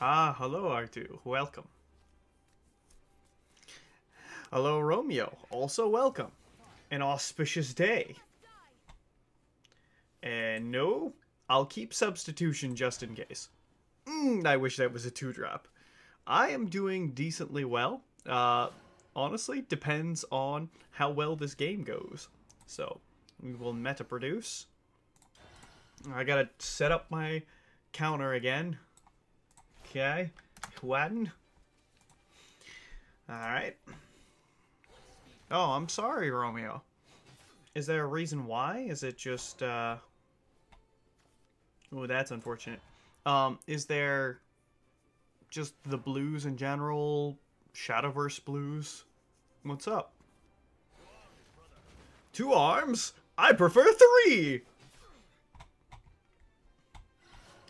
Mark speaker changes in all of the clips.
Speaker 1: Ah, hello R2, welcome. Hello Romeo, also welcome. An auspicious day. And no, I'll keep substitution just in case. I wish that was a 2-drop. I am doing decently well. Honestly, depends on how well this game goes. So, we will meta produce. I gotta set up my counter again. Okay, one. Alright. Oh, I'm sorry, Romeo. Is there a reason why? Is it just, Oh, that's unfortunate. Is there just the blues in general? Shadowverse blues? What's up? 2 arms? I prefer 3!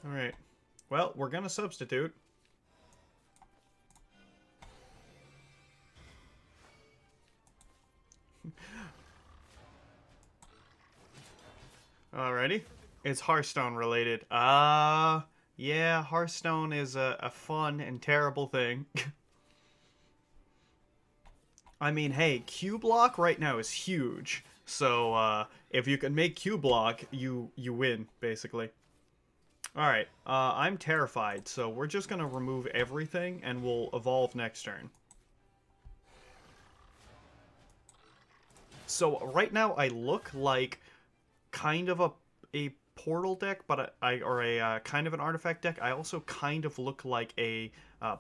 Speaker 1: Alright. Well, we're gonna substitute. Alrighty. It's Hearthstone related. Yeah, Hearthstone is a fun and terrible thing. I mean, hey, Q-Block right now is huge. So, if you can make Q-Block, you win, basically. Alright, I'm terrified, so we're just gonna remove everything, and we'll evolve next turn. So, right now, I look like kind of a portal deck, but or a kind of an artifact deck. I also kind of look like a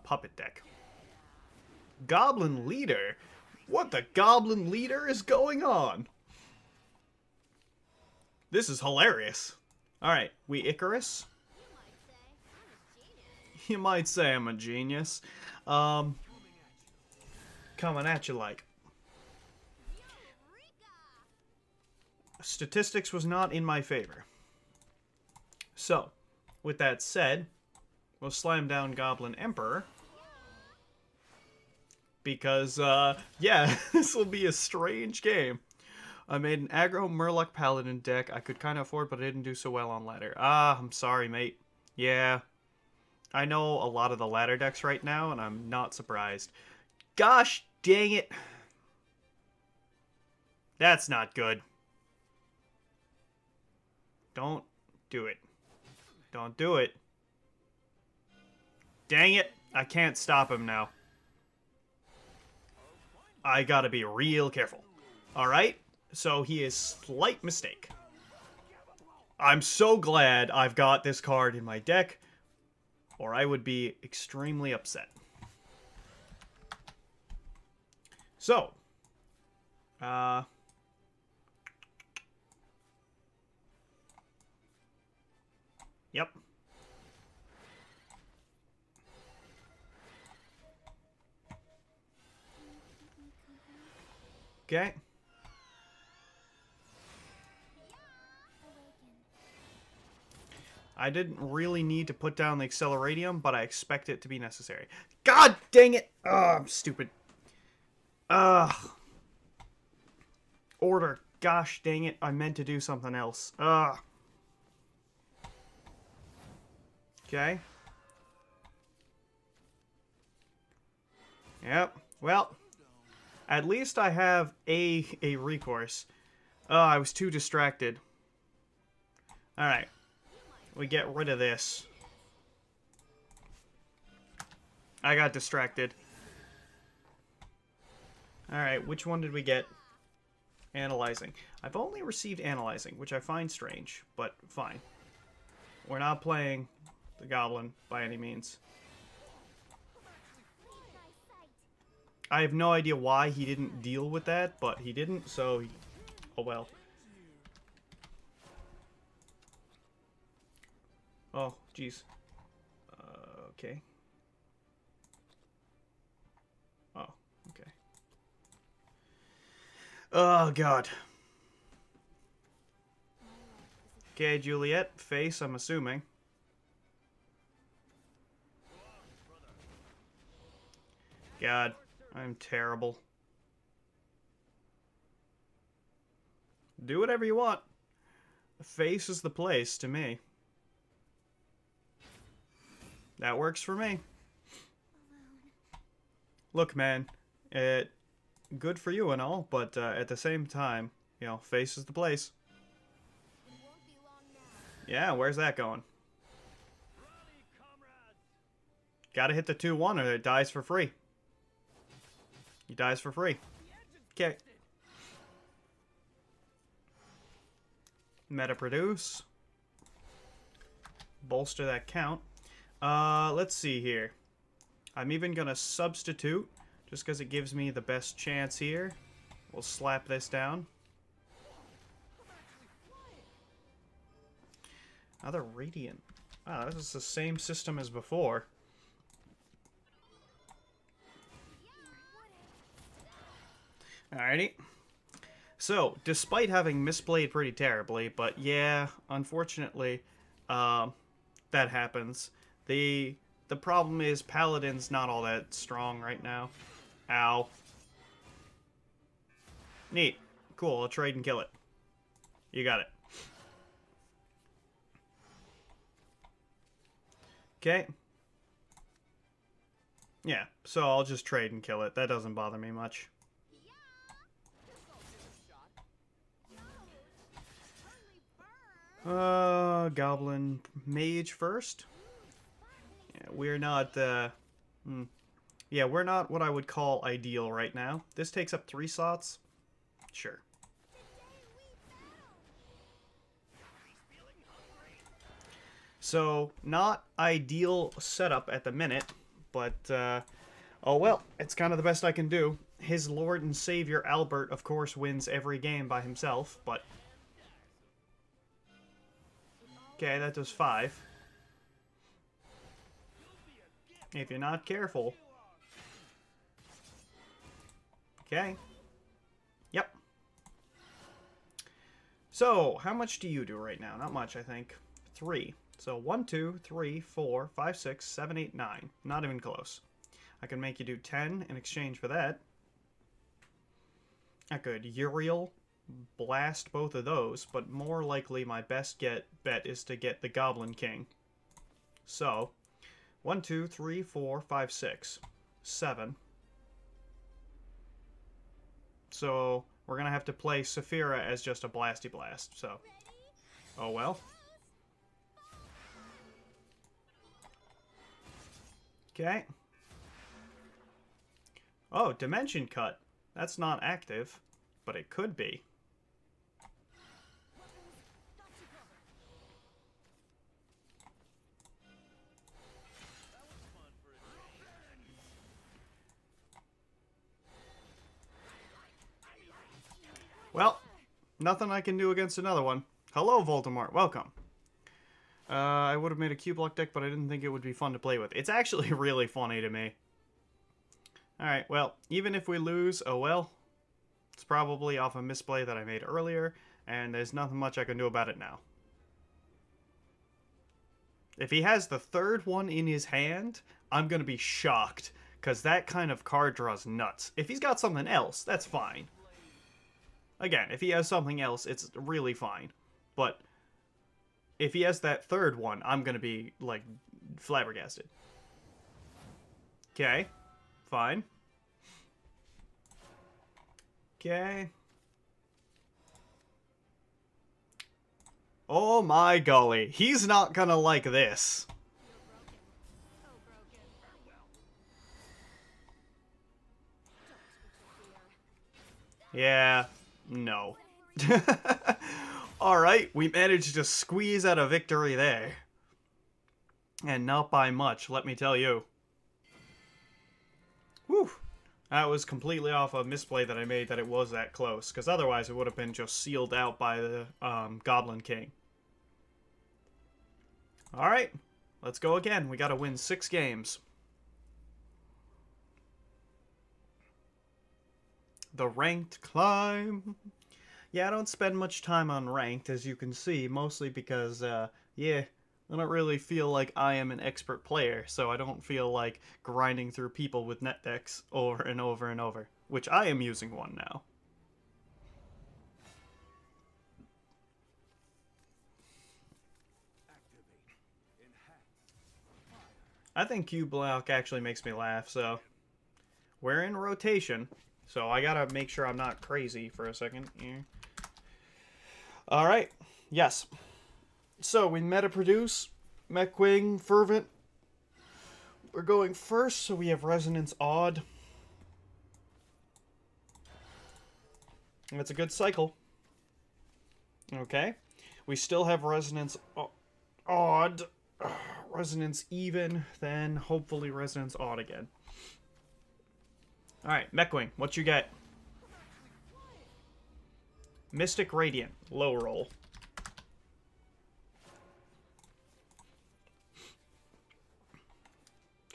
Speaker 1: puppet deck. Goblin Leader? What the Goblin Leader is going on? This is hilarious. Alright, we Icarus. You might say I'm a genius. Coming at you like. Statistics was not in my favor. So, with that said, we'll slam down Goblin Emperor. Because, yeah, this will be a strange game. I made an aggro Murloc Paladin deck I could kind of afford, but I didn't do so well on ladder. Ah, I'm sorry, mate. Yeah. I know a lot of the ladder decks right now, and I'm not surprised. Gosh dang it. That's not good. Don't do it. Don't do it. Dang it. I can't stop him now. I gotta be real careful. Alright, so he is slight mistake. I'm so glad I've got this card in my deck, or I would be extremely upset. So, yep. Okay. I didn't really need to put down the Acceleratium, but I expect it to be necessary. God dang it! Oh, I'm stupid. Ugh. Order. Gosh dang it, I meant to do something else. Ugh. Okay. Yep. Well, at least I have a recourse. I was too distracted. Alright. We get rid of this. I got distracted. Alright, which one did we get? Analyzing. I've only received Analyzing, which I find strange, but fine. We're not playing the Goblin by any means. I have no idea why he didn't deal with that, but he didn't, so... Oh well. Oh, jeez. Okay. Oh, okay. Oh, God. Okay, Juliet. Face, I'm assuming. God, I'm terrible. Do whatever you want. Face is the place to me. That works for me. Look, man, good for you and all, but at the same time, you know, face is the place. Yeah, where's that going? Gotta hit the 2-1 or it dies for free. He dies for free. Okay. Meta produce. Bolster that count. Let's see here. I'm even gonna substitute just because it gives me the best chance here. We'll slap this down. Another Radiant. Wow, this is the same system as before. Alrighty. So, despite having misplayed pretty terribly, but yeah, unfortunately, that happens. The problem is Paladin's not all that strong right now. Ow. Neat. Cool, I'll trade and kill it. You got it. Okay. Yeah, so I'll just trade and kill it. That doesn't bother me much. Goblin Mage first. Yeah, we're not, yeah, we're not what I would call ideal right now. This takes up 3 slots. Sure. So, not ideal setup at the minute, but, oh well, it's kind of the best I can do. His Lord and Savior, Albert, of course, wins every game by himself, but... Okay, that does 5. If you're not careful. Okay. Yep. So, how much do you do right now? Not much, I think. 3. So, 1, 2, 3, 4, 5, 6, 7, 8, 9. Not even close. I can make you do 10 in exchange for that. I could Uriel blast both of those, but more likely my best bet is to get the Goblin King. So, 1, 2, 3, 4, 5, 6, 7. So, we're going to have to play Saphira as just a Blasty Blast, so. Oh well. Okay. Oh, Dimension Cut. That's not active, but it could be. Well, nothing I can do against another one. Hello, Voldemort. Welcome. I would have made a Q-Block deck, but I didn't think it would be fun to play with. It's actually really funny to me. Alright, well, even if we lose, oh well. It's probably off a misplay that I made earlier, and there's nothing much I can do about it now. If he has the 3rd one in his hand, I'm gonna be shocked, because that kind of card draw's nuts. If he's got something else, that's fine. Again, if he has something else, it's really fine. But if he has that 3rd one, I'm gonna be, like, flabbergasted. Okay. Fine. Okay. Oh my golly. He's not gonna like this. Yeah. No. Alright, we managed to squeeze out a victory there. And not by much, let me tell you. Whew. That was completely off a misplay that I made that it was that close, because otherwise it would have been just sealed out by the Goblin King. Alright, let's go again. We gotta win 6 games. The ranked climb. Yeah, I don't spend much time on ranked, as you can see, mostly because, yeah, I don't really feel like I am an expert player, so I don't feel like grinding through people with net decks over and over and over, which I am using one now. I think Q block actually makes me laugh, so we're in rotation. So I gotta make sure I'm not crazy for a second here. Alright, yes. So we meta produce, Mechwing, Fervent. We're going first, so we have Resonance Odd. That's a good cycle. Okay. We still have Resonance Odd. Resonance Even, then hopefully Resonance Odd again. Alright, Mechwing, what you get? Mystic Radiant, low roll.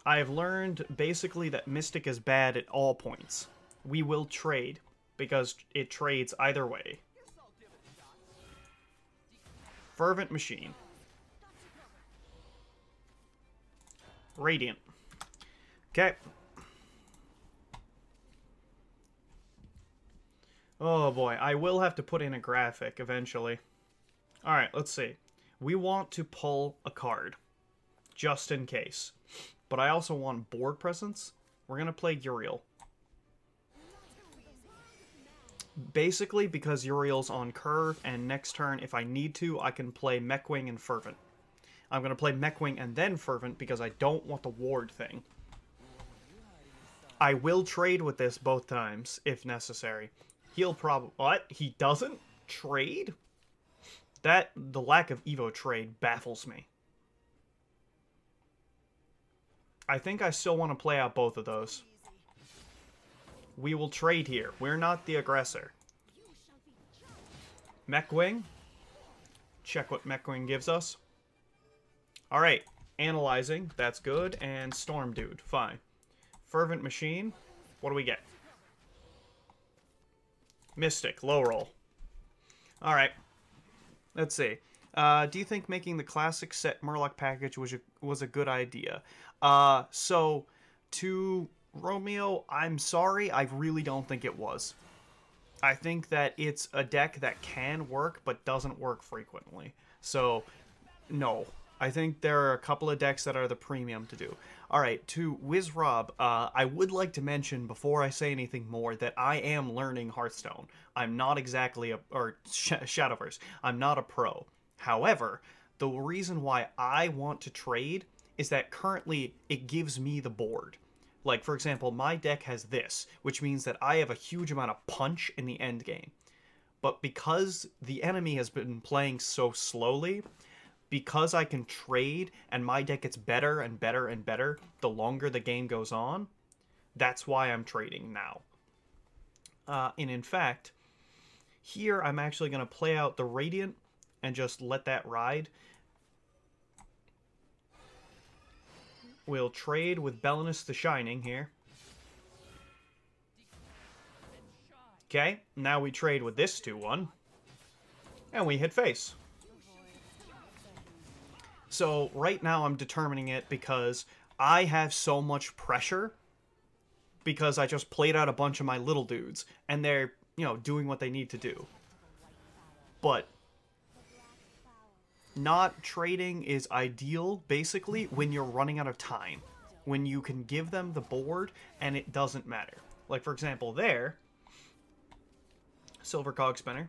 Speaker 1: I have learned basically that Mystic is bad at all points. We will trade, because it trades either way. Fervent Machine. Radiant. Okay. Oh boy, I will have to put in a graphic eventually. Alright, let's see. We want to pull a card, just in case. But I also want board presence. We're going to play Uriel. Basically, because Uriel's on curve, and next turn, if I need to, I can play Mechwing and Fervent. I'm going to play Mechwing and then Fervent because I don't want the ward thing. I will trade with this both times, if necessary. He'll probably... What? He doesn't trade? The lack of Evo trade baffles me. I think I still want to play out both of those. We will trade here. We're not the aggressor. Mechwing. Check what Mechwing gives us. Alright. Analyzing. That's good. And Storm Dude. Fine. Fervent Machine. What do we get? Mystic. Low roll. Alright. Let's see. Do you think making the classic set Murloc package was a good idea? So, to Romeo, I'm sorry, I really don't think it was. I think that it's a deck that can work, but doesn't work frequently. So, no. I think there are a couple of decks that are the premium to do. Alright, to WizRob, I would like to mention, before I say anything more, that I am learning Hearthstone. I'm not exactly Shadowverse. I'm not a pro. However, the reason why I want to trade is that currently it gives me the board. Like, for example, my deck has this, which means that I have a huge amount of punch in the end game. But because the enemy has been playing so slowly, because I can trade and my deck gets better and better and better the longer the game goes on, that's why I'm trading now. And in fact, here I'm actually going to play out the Radiant and just let that ride. We'll trade with Belinus the Shining here. Okay, now we trade with this 2-1. And we hit face. So right now I'm determining it because I have so much pressure because I just played out a bunch of my little dudes and they're, you know, doing what they need to do. But not trading is ideal, basically, when you're running out of time. When you can give them the board, and it doesn't matter. Like, for example, there, Silver Cog Spinner.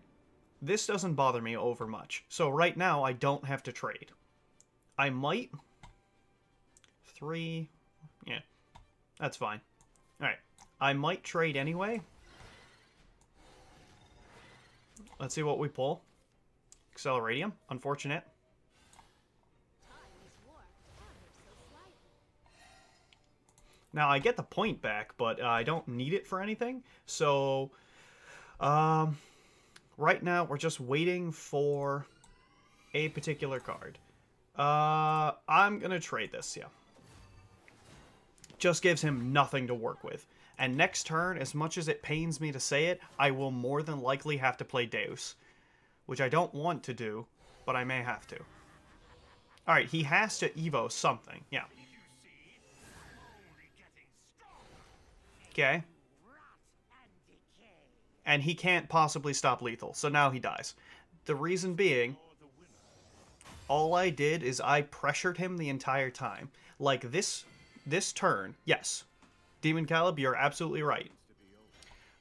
Speaker 1: This doesn't bother me over much. So right now, I don't have to trade. I might... 3... Yeah, that's fine. Alright, I might trade anyway. Let's see what we pull. Acceleratium, unfortunate. Now, I get the point back, but I don't need it for anything. So, right now, we're just waiting for a particular card. I'm going to trade this, yeah. Just gives him nothing to work with. And next turn, as much as it pains me to say it, I will more than likely have to play Deus. Which I don't want to do, but I may have to. Alright, he has to Evo something, yeah. Okay. And he can't possibly stop lethal, so now he dies. The reason being... all I did is I pressured him the entire time. Like this turn, yes, Demon Caleb, you're absolutely right.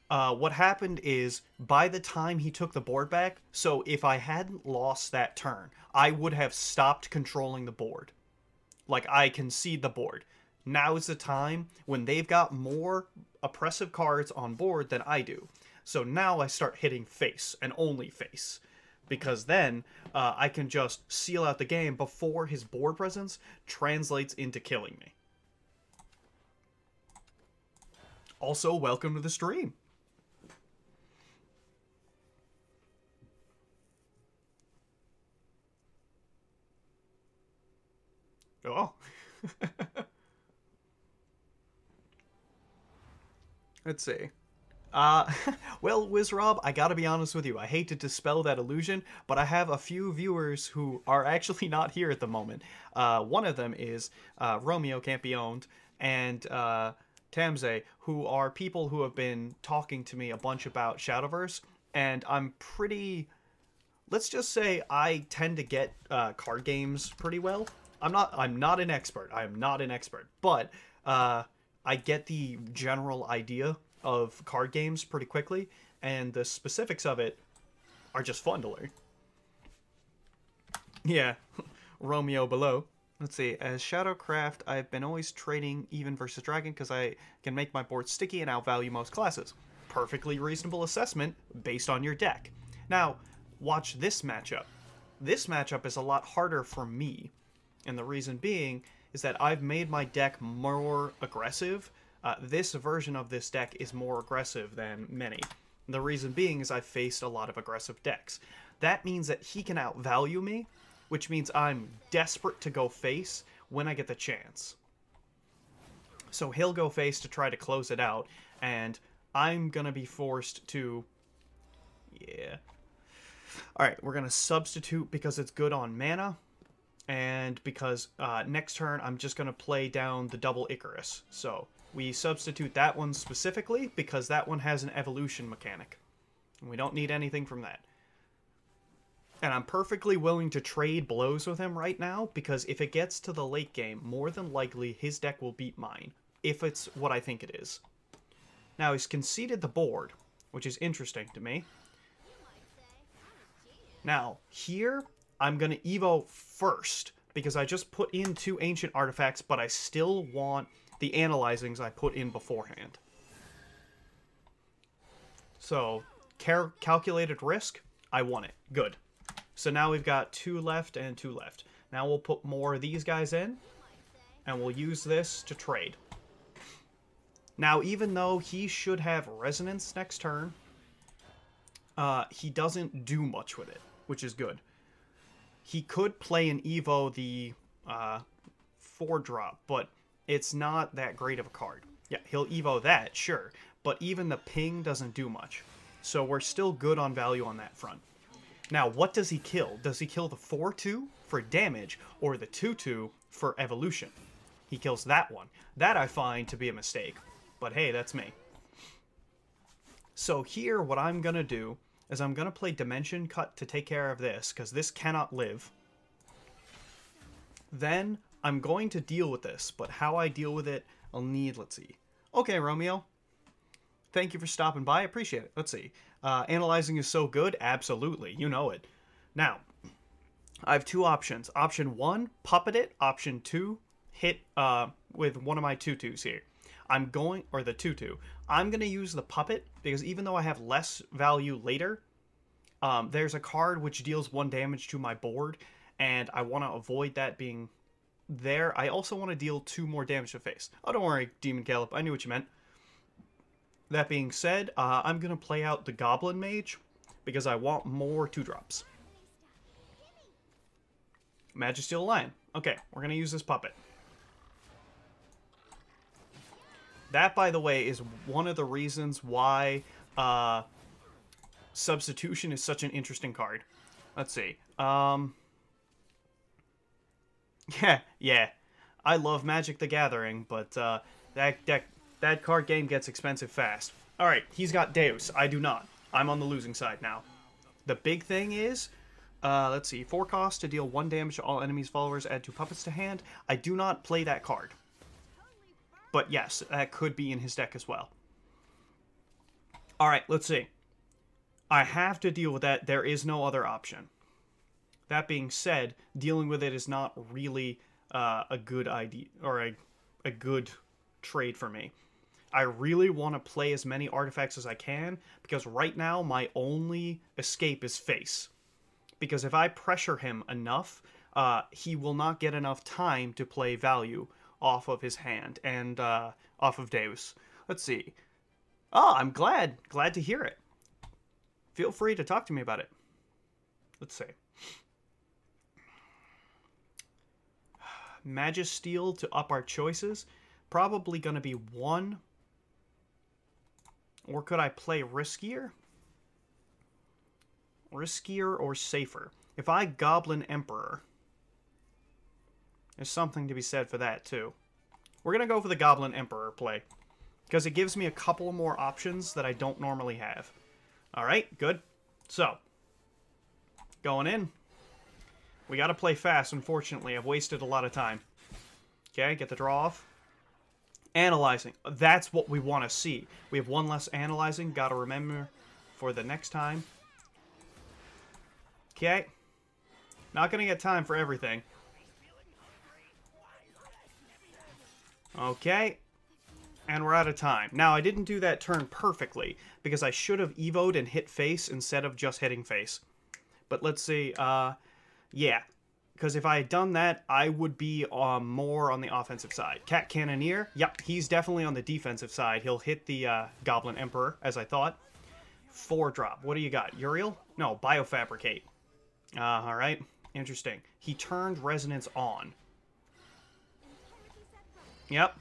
Speaker 1: What happened is, by the time he took the board back, so if I hadn't lost that turn, I would have stopped controlling the board. Like, I concede the board. Now is the time when they've got more oppressive cards on board than I do. So now I start hitting face, and only face. Because then, I can just seal out the game before his board presence translates into killing me. Also, welcome to the stream. Oh. Let's see. Well, WizRob, I gotta be honest with you. I hate to dispel that illusion, but I have a few viewers who are actually not here at the moment. One of them is Romeo Can't Be Owned, and Tamze, who are people who have been talking to me a bunch about Shadowverse, and I'm pretty... Let's just say I tend to get card games pretty well. I'm not an expert. I am not an expert, but I get the general idea of card games pretty quickly, and the specifics of it are just fun to learn. Yeah, Romeo below. Let's see, as Shadowcraft, I've been always trading even versus Dragon because I can make my board sticky and outvalue most classes. Perfectly reasonable assessment based on your deck. Now, watch this matchup. This matchup is a lot harder for me, and the reason being is that I've made my deck more aggressive. This version of this deck is more aggressive than many. The reason being is I've faced a lot of aggressive decks. That means that he can outvalue me, which means I'm desperate to go face when I get the chance. So he'll go face to try to close it out, and I'm gonna be forced to... Yeah. Alright, we're gonna substitute because it's good on mana, and because next turn I'm just gonna play down the double Icarus. So we substitute that one specifically because that one has an evolution mechanic. And we don't need anything from that. And I'm perfectly willing to trade blows with him right now, because if it gets to the late game, more than likely his deck will beat mine, if it's what I think it is. Now, he's conceded the board, which is interesting to me. Now, here, I'm going to Evo first, because I just put in 2 ancient artifacts, but I still want the analyzings I put in beforehand. So, calculated risk, I want it. Good. So now we've got 2 left and 2 left. Now we'll put more of these guys in, and we'll use this to trade. Now, even though he should have resonance next turn, he doesn't do much with it, which is good. He could play an Evo the 4-drop, but it's not that great of a card. Yeah, he'll Evo that, sure, but even the ping doesn't do much. So we're still good on value on that front. Now, what does he kill? Does he kill the 4-2 for damage, or the 2-2 for evolution? He kills that one. That I find to be a mistake, but hey, that's me. So here, what I'm going to do is I'm going to play Dimension Cut to take care of this, because this cannot live. Then I'm going to deal with this, but how I deal with it, I'll need, let's see. Okay, Romeo. Thank you for stopping by. I appreciate it. Let's see. Analyzing is so good? Absolutely. You know it. Now, I have 2 options. Option 1, puppet it. Option 2, hit with one of my 2-2s here. I'm going, or the 2-2. I'm going to use the puppet, because even though I have less value later, there's a card which deals 1 damage to my board, and I want to avoid that being there. I also want to deal 2 more damage to face. Oh, don't worry, Demon Caleb. I knew what you meant. That being said, I'm going to play out the Goblin Mage, because I want more 2-drops. Magisteel Lion. Okay, we're going to use this puppet. That, by the way, is one of the reasons why Substitution is such an interesting card. Let's see. Yeah. I love Magic the Gathering, but that card game gets expensive fast. Alright, he's got Deus. I do not. I'm on the losing side now. The big thing is, Let's see. 4 cost to deal 1 damage to all enemies' followers, add 2 puppets to hand. I do not play that card. But yes, that could be in his deck as well. Alright, let's see. I have to deal with that. There is no other option. That being said, dealing with it is not really a good idea, or a good trade for me. I really want to play as many artifacts as I can, because right now my only escape is face. Because if I pressure him enough, he will not get enough time to play value off of his hand and off of Deus. Let's see. Oh, I'm glad to hear it. Feel free to talk to me about it. Let's see. Magisteel to up our choices. Probably going to be 1. Or could I play riskier? Riskier or safer? If I Goblin Emperor, there's something to be said for that too. We're going to go for the Goblin Emperor play, because it gives me a couple more options that I don't normally have. Alright, good. So, going in. We got to play fast, unfortunately. I've wasted a lot of time. Okay, get the draw off. Analyzing. That's what we want to see. We have 1 less analyzing. Got to remember for the next time. Okay. Not going to get time for everything. Okay. And we're out of time. Now, I didn't do that turn perfectly, because I should have evoed and hit face instead of just hitting face. But let's see. Yeah. Because if I had done that, I would be more on the offensive side. Cat Cannoneer. Yep, he's definitely on the defensive side. He'll hit the Goblin Emperor, as I thought. 4-drop. What do you got? Uriel? No, Biofabricate. Alright. Interesting. He turned Resonance on. Yep.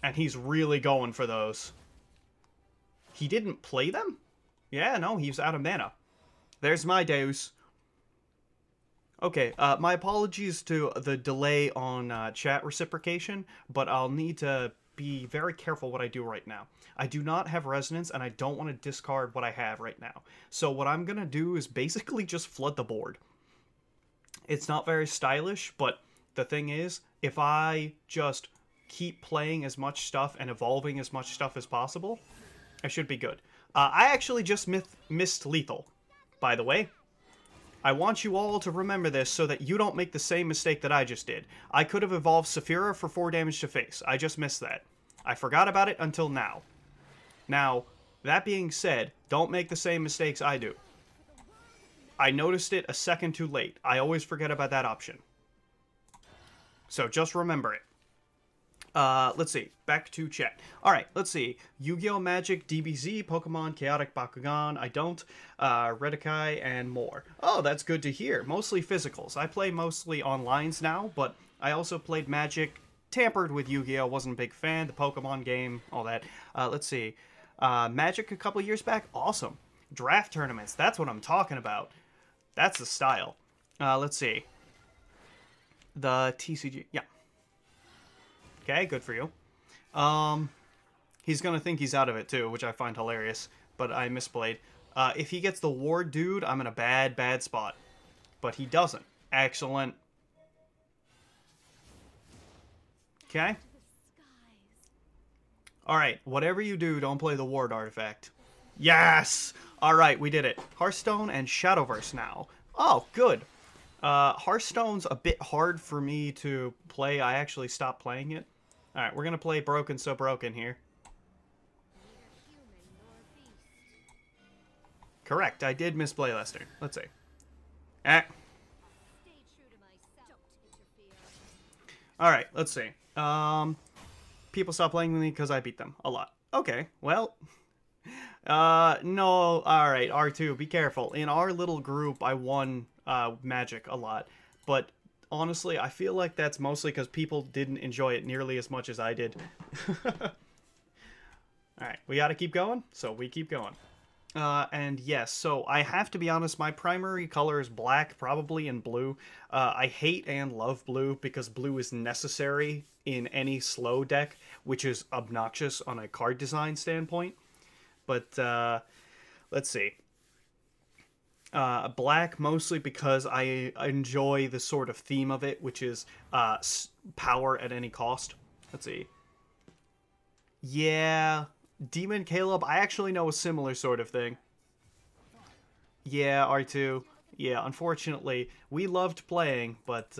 Speaker 1: And he's really going for those. He didn't play them? Yeah, no, he's out of mana. There's my Deus. Okay, my apologies to the delay on chat reciprocation, but I'll need to be very careful what I do right now. I do not have Resonance, and I don't want to discard what I have right now. So what I'm going to do is basically just flood the board. It's not very stylish, but the thing is, if I just keep playing as much stuff and evolving as much stuff as possible, I should be good. I actually just missed Lethal, by the way. I want you all to remember this so that you don't make the same mistake that I just did. I could have evolved Saphira for 4 damage to face. I just missed that. I forgot about it until now. Now, that being said, don't make the same mistakes I do. I noticed it a second too late. I always forget about that option. So just remember it. Let's see. Back to chat. Alright, let's see. Yu-Gi-Oh! Magic, DBZ, Pokemon, Chaotic Bakugan, I don't, Redikai, and more. Oh, that's good to hear. Mostly physicals. I play mostly onlines now, but I also played Magic, tampered with Yu-Gi-Oh! Wasn't a big fan, the Pokemon game, all that. Let's see. Magic a couple years back, awesome. Draft tournaments, that's what I'm talking about. That's the style. Let's see. The TCG, yeah. Okay, good for you. He's gonna think he's out of it too, which I find hilarious, but I misplayed. If he gets the ward dude, I'm in a bad spot. But he doesn't. Excellent. Okay. Alright, whatever you do, don't play the ward artifact. Yes! Alright, we did it. Hearthstone and Shadowverse now. Oh, good. Hearthstone's a bit hard for me to play. I actually stopped playing it. Alright, we're gonna play Broken So Broken here. Correct, I did misplay last turn. Let's see. Alright, let's see. People stop playing with me because I beat them a lot. Okay, well... no, alright, R2, be careful. In our little group, I won Magic a lot. But honestly, I feel like that's mostly because people didn't enjoy it nearly as much as I did. Alright, we gotta keep going, so we keep going. And yes, so I have to be honest, my primary color is black, probably, and blue. I hate and love blue because blue is necessary in any slow deck, which is obnoxious on a card design standpoint. But, let's see. Black mostly because I enjoy the sort of theme of it, which is power at any cost. Let's see. Yeah, Demon Caleb, I actually know a similar sort of thing. Yeah, R2. Yeah, unfortunately, we loved playing, but,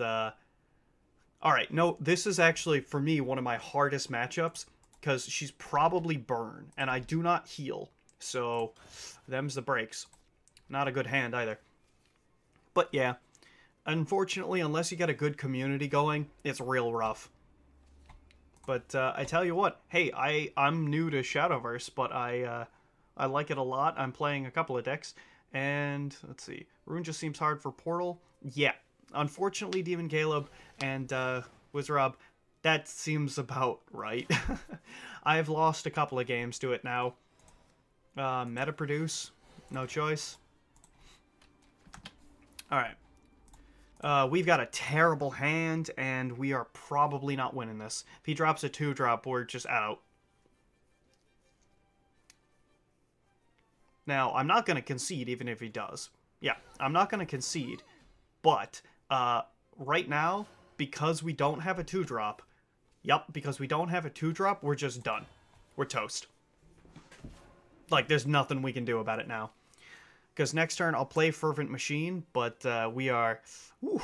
Speaker 1: alright, no, this is actually, for me, one of my hardest matchups, because she's probably burn, and I do not heal, so them's the breaks. Not a good hand, either. But, yeah, unfortunately, unless you get a good community going, it's real rough. But, I tell you what, hey, I'm new to Shadowverse, but I like it a lot. I'm playing a couple of decks. And, let's see, Rune just seems hard for Portal. Yeah, unfortunately, Demon Caleb and Wizrob, that seems about right. I've lost a couple of games to it now. Meta Produce, no choice. Alright. We've got a terrible hand, and we are probably not winning this. If he drops a 2-drop, we're just out. Now, I'm not going to concede even if he does. Yeah, I'm not going to concede. But, right now, because we don't have a 2-drop... Yep, because we don't have a 2-drop, we're just done. We're toast. Like, there's nothing we can do about it now. Because next turn, I'll play Fervent Machine, but we are... Whew,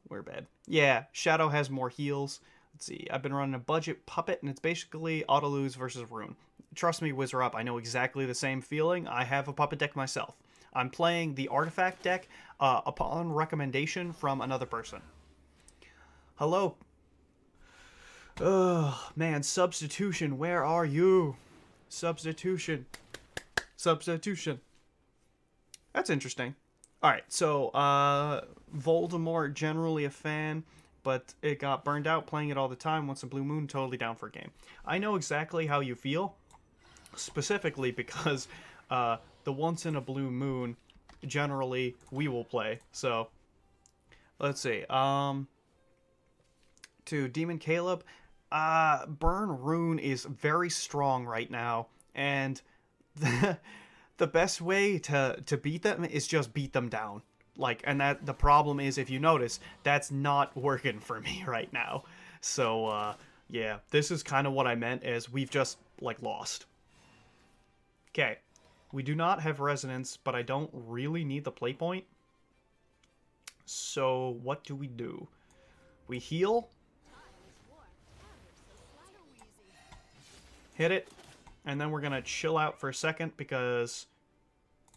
Speaker 1: we're bad. Yeah, Shadow has more heals. Let's see, I've been running a budget puppet, and it's basically auto-lose versus Rune. Trust me, Wizard, I know exactly the same feeling. I have a puppet deck myself. I'm playing the artifact deck upon recommendation from another person. Hello. Ugh, man, Substitution, where are you? Substitution. Substitution. That's interesting. Alright, so, Voldemort, generally a fan, but it got burned out playing it all the time. Once a Blue Moon, totally down for a game. I know exactly how you feel, specifically because, the Once in a Blue Moon, generally, we will play. So, let's see, to Demon Caleb, Burn Rune is very strong right now, and the best way to beat them is just beat them down. Like, and that the problem is, if you notice, that's not working for me right now. So, yeah, this is kind of what I meant, is we've just, like, lost. Okay, we do not have Resonance, but I don't really need the play point. So, what do? We heal. Hit it. And then we're going to chill out for a second because,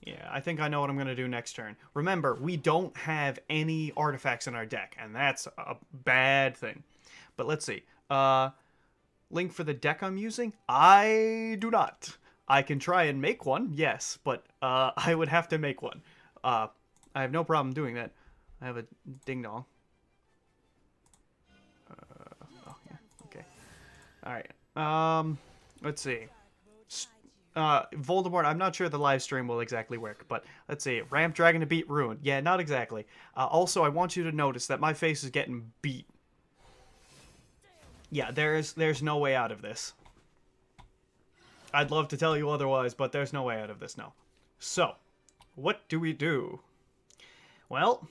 Speaker 1: yeah, I think I know what I'm going to do next turn. Remember, we don't have any artifacts in our deck, and that's a bad thing. But let's see. Link for the deck I'm using? I do not. I can try and make one, yes, but I would have to make one. I have no problem doing that. I have a ding-dong. Oh, yeah, okay. Alright, let's see. Voldemort, I'm not sure the live stream will exactly work, but let's see. Ramp Dragon to beat Ruin. Yeah, not exactly. Also, I want you to notice that my face is getting beat. Yeah, there's no way out of this. I'd love to tell you otherwise, but there's no way out of this, no. So, what do we do? Well,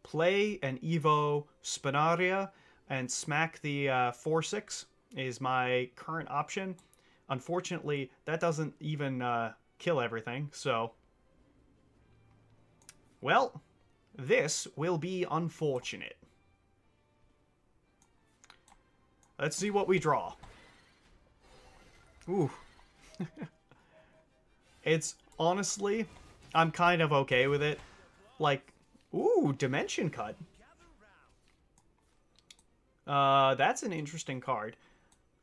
Speaker 1: play an Evo Spinaria and smack the 4/6 is my current option. Unfortunately, that doesn't even kill everything, so... Well, this will be unfortunate. Let's see what we draw. Ooh. It's, honestly, I'm kind of okay with it. Like, ooh, Dimension Cut. That's an interesting card.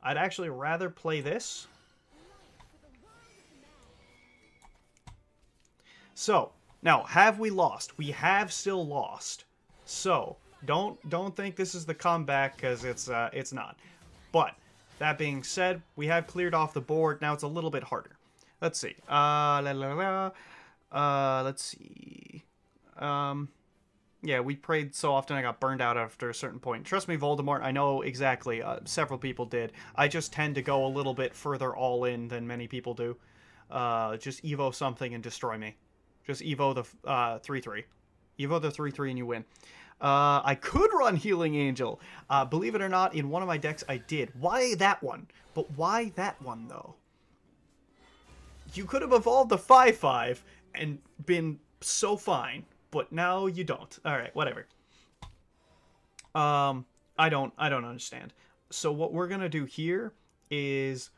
Speaker 1: I'd actually rather play this. So, now, have we lost? We have still lost. So, don't think this is the comeback, because it's not. But, that being said, we have cleared off the board. Now it's a little bit harder. Let's see. Let's see. Yeah, we prayed so often I got burned out after a certain point. Trust me, Voldemort, I know exactly. Several people did. I just tend to go a little bit further all in than many people do. just evo something and destroy me. Just evo the 3/3. Evo the 3/3 and you win. I could run Healing Angel. Believe it or not, in one of my decks I did. Why that one? But why that one, though? You could have evolved the 5/5 and been so fine, but now you don't. Alright, whatever. I don't understand. So what we're gonna do here is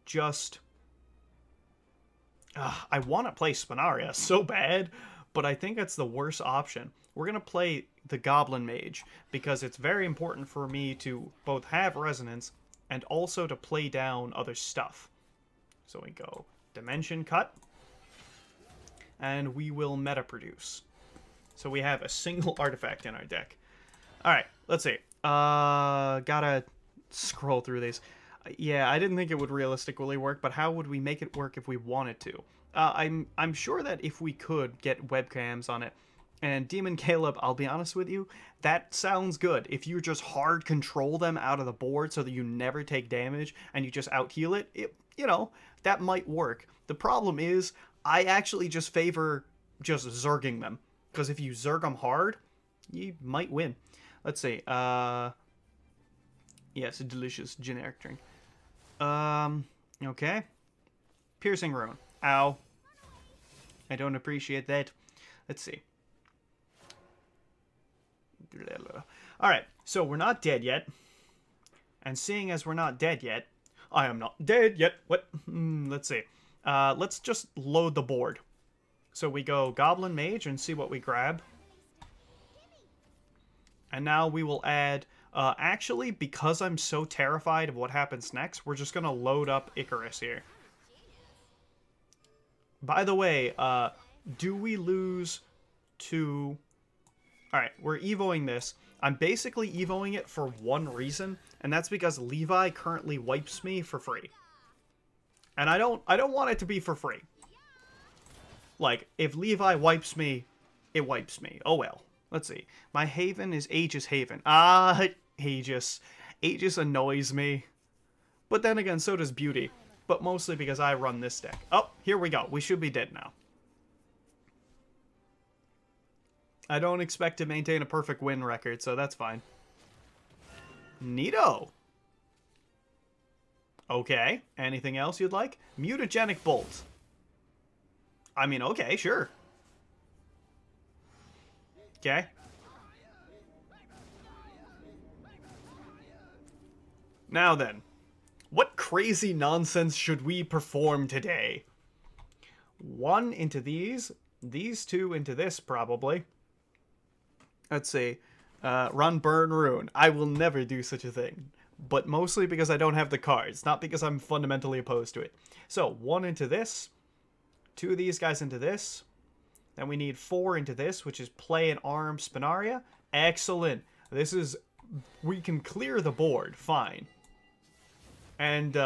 Speaker 1: just... I want to play Spinaria so bad, but I think that's the worst option. We're going to play the Goblin Mage, because it's very important for me to both have Resonance and also to play down other stuff. So we go Dimension Cut, and we will Meta Produce. So we have a single artifact in our deck. Alright, let's see. Gotta scroll through these. Yeah, I didn't think it would realistically work, but how would we make it work if we wanted to? I'm sure that if we could get webcams on it, and Demon Caleb, I'll be honest with you, that sounds good. If you just hard control them out of the board so that you never take damage and you just out-heal it, you know, that might work. The problem is, I actually just favor just zerging them, because if you zerg them hard, you might win. Let's see, yeah, it's a delicious generic drink. Okay. Piercing Rune. Ow. I don't appreciate that. Let's see. Alright, so we're not dead yet. And seeing as we're not dead yet, I am not dead yet. What? Let's see. Let's just load the board. So we go Goblin Mage and see what we grab. And now we will add... actually, because I'm so terrified of what happens next, we're just going to load up Icarus here. By the way, do we lose to... Alright, we're evoing this. I'm basically evoing it for one reason, and that's because Levi currently wipes me for free. And I don't want it to be for free. Like, if Levi wipes me, it wipes me. Oh well. Let's see. My Haven is Aegis Haven. Aegis. Aegis annoys me. But then again, so does Beauty. But mostly because I run this deck. Oh, here we go. We should be dead now. I don't expect to maintain a perfect win record, so that's fine. Neato. Okay. Anything else you'd like? Mutagenic Bolt. I mean, okay, sure. Okay. Now then, what crazy nonsense should we perform today? One into these two into this, probably. Let's see. Run, burn, rune. I will never do such a thing. But mostly because I don't have the cards, not because I'm fundamentally opposed to it. So, one into this. Two of these guys into this. Then we need 4 into this, which is play and arm Spinaria. Excellent. This is... We can clear the board. Fine. And,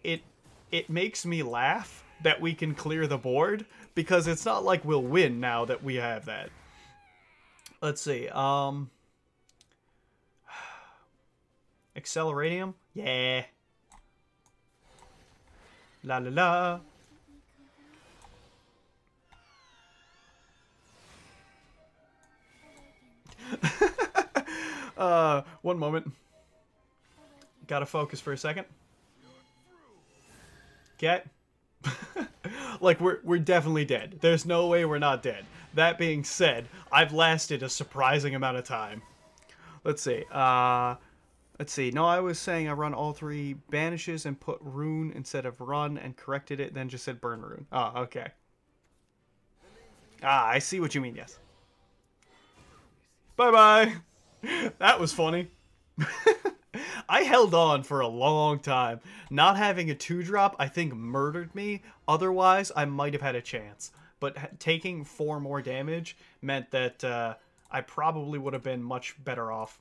Speaker 1: it makes me laugh that we can clear the board, because it's not like we'll win now that we have that. Let's see, Acceleratium? Yeah. La la la. One moment. Gotta focus for a second. Okay. Like, we're definitely dead. There's no way we're not dead. That being said, I've lasted a surprising amount of time. Let's see. Let's see. No, I was saying I run all 3 banishes and put rune instead of run and corrected it, then just said burn rune. Oh, okay. I see what you mean, yes. Bye-bye. That was funny. I held on for a long time. Not having a 2-drop, I think, murdered me. Otherwise, I might have had a chance. But taking 4 more damage meant that I probably would have been much better off.